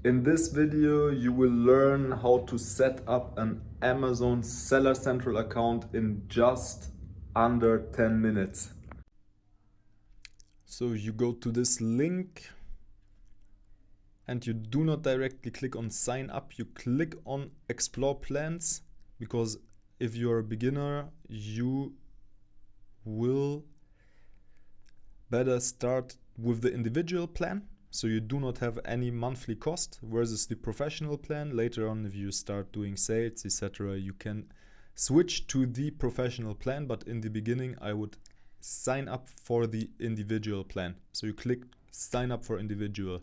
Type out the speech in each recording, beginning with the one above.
In this video, you will learn how to set up an Amazon Seller Central account in just under 10 minutes. So you go to this link and you do not directly click on sign up. You click on explore plans, because if you're a beginner, you will better start with the individual plan. So you do not have any monthly cost versus the professional plan. Later on, if you start doing sales, etc., you can switch to the professional plan. But in the beginning, I would sign up for the individual plan. So you click sign up for individual.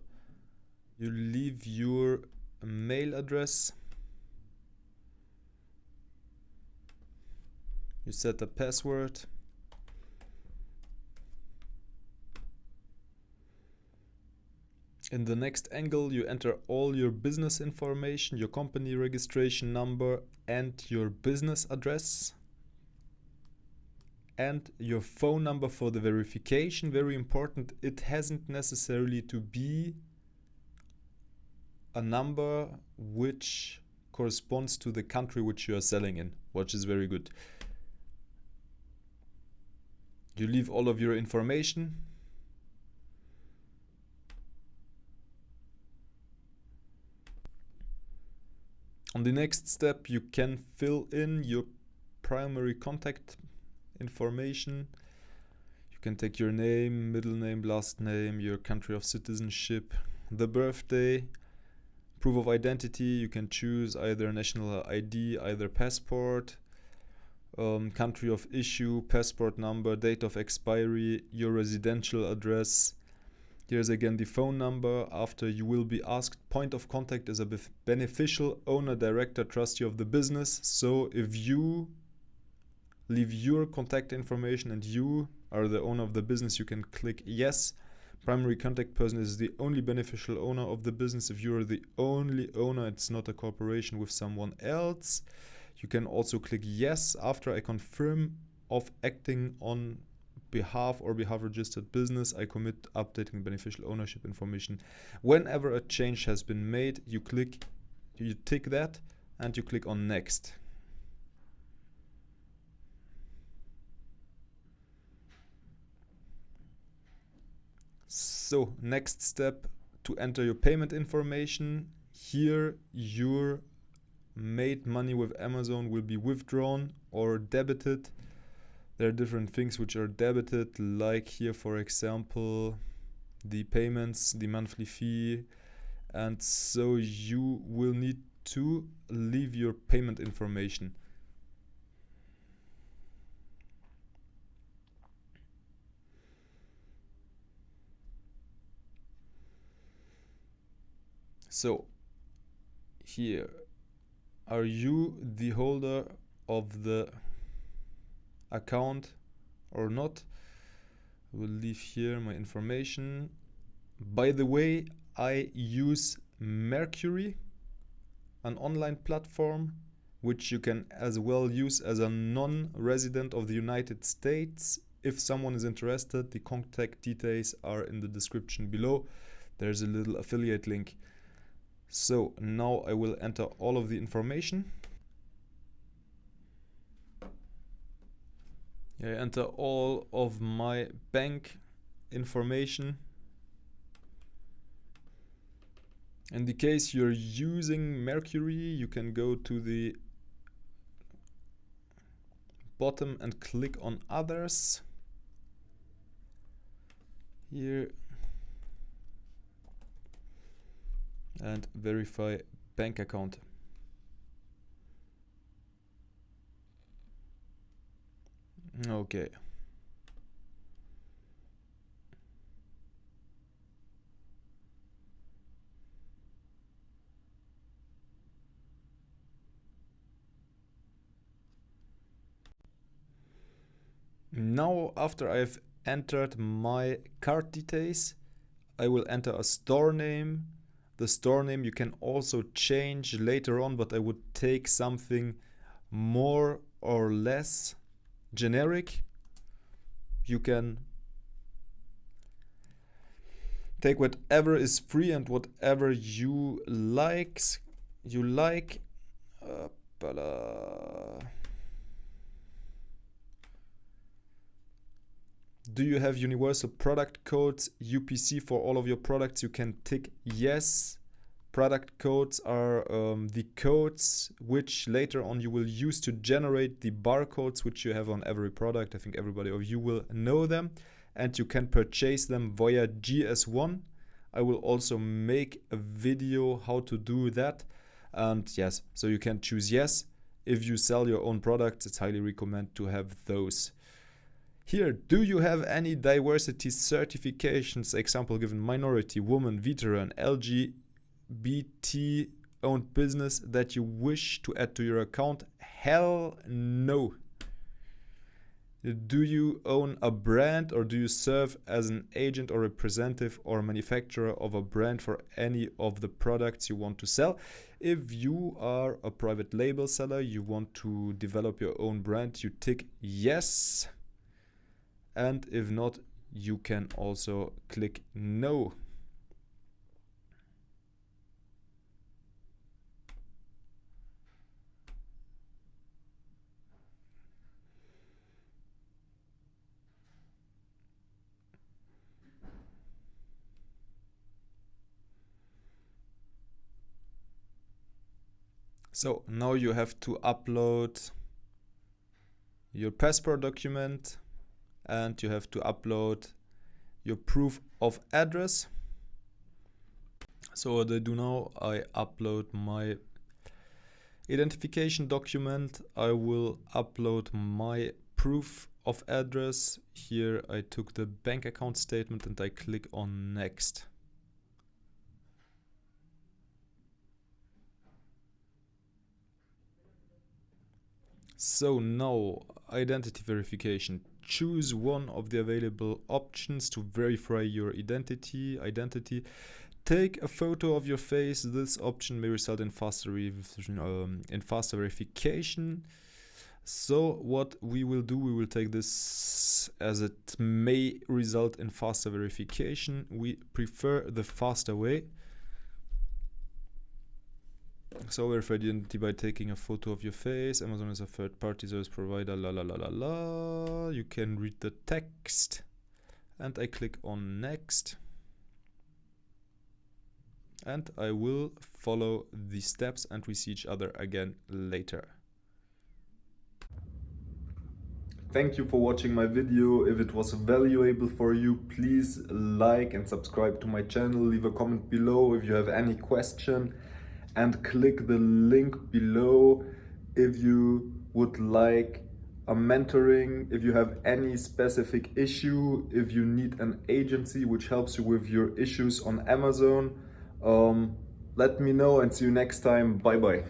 You leave your mail address. You set a password. In the next angle, you enter all your business information, your company registration number and your business address and your phone number for the verification. Very important, it hasn't necessarily to be a number which corresponds to the country which you are selling in, which is very good. You leave all of your information. On the next step, you can fill in your primary contact information. You can take your name, middle name, last name, your country of citizenship, the birthday, proof of identity. You can choose either national ID, either passport, country of issue, passport number, date of expiry, your residential address. Here's again the phone number. After, you will be asked point of contact as a beneficial owner, director, trustee of the business. So if you leave your contact information and you are the owner of the business, you can click yes. Primary contact person is the only beneficial owner of the business. If you're the only owner, it's not a corporation with someone else. You can also click yes. After I confirm of acting on behalf or behalf registered business, I commit updating beneficial ownership information. Whenever a change has been made, you tick that and you click on next. So next step, to enter your payment information. Here your made money with Amazon will be withdrawn or debited. There are different things which are debited, like here, for example, the payments, the monthly fee. And so you will need to leave your payment information. So here, are you the holder of the account or not? I will leave here my information. By the way, I use Mercury, an online platform which you can as well use as a non-resident of the United States. If someone is interested, the contact details are in the description below. There's a little affiliate link. So now I will enter all of the information. I enter all of my bank information. In the case you're using Mercury, you can go to the bottom and click on others. Here. And verify bank account. Okay. Now, after I've entered my card details, I will enter a store name. The store name you can also change later on, but I would take something more or less generic. You can Take whatever is free and whatever you like. Do you have universal product codes, UPC, for all of your products? You can tick yes. Product codes are the codes which later on you will use to generate the barcodes which you have on every product. I think everybody of you will know them, and you can purchase them via GS1. I will also make a video how to do that. And yes, so you can choose yes. If you sell your own products, it's highly recommended to have those. Here, do you have any diversity certifications? Example given: minority, woman, veteran, LGBT owned business that you wish to add to your account? Hell no. Do you own a brand, or do you serve as an agent or representative or manufacturer of a brand for any of the products you want to sell? If you are a private label seller, you want to develop your own brand, you tick yes. And if not, you can also click no. So now you have to upload your passport document, and you have to upload your proof of address. So what I do now, I upload my identification document. I will upload my proof of address. Here I took the bank account statement and I click on next. So now identity verification. Choose one of the available options to verify your identity. Take a photo of your face. This option may result in faster verification. So what we will do, we will take this as it may result in faster verification. We prefer the faster way. So verify identity by taking a photo of your face. Amazon is a third-party service provider. You can read the text, and I click on next, and I will follow the steps, and we see each other again later. Thank you for watching my video. If it was valuable for you, please like and subscribe to my channel. Leave a comment below if you have any question, and click the link below if you would like a mentoring, if you have any specific issue, if you need an agency which helps you with your issues on Amazon. Let me know, and see you next time. Bye bye.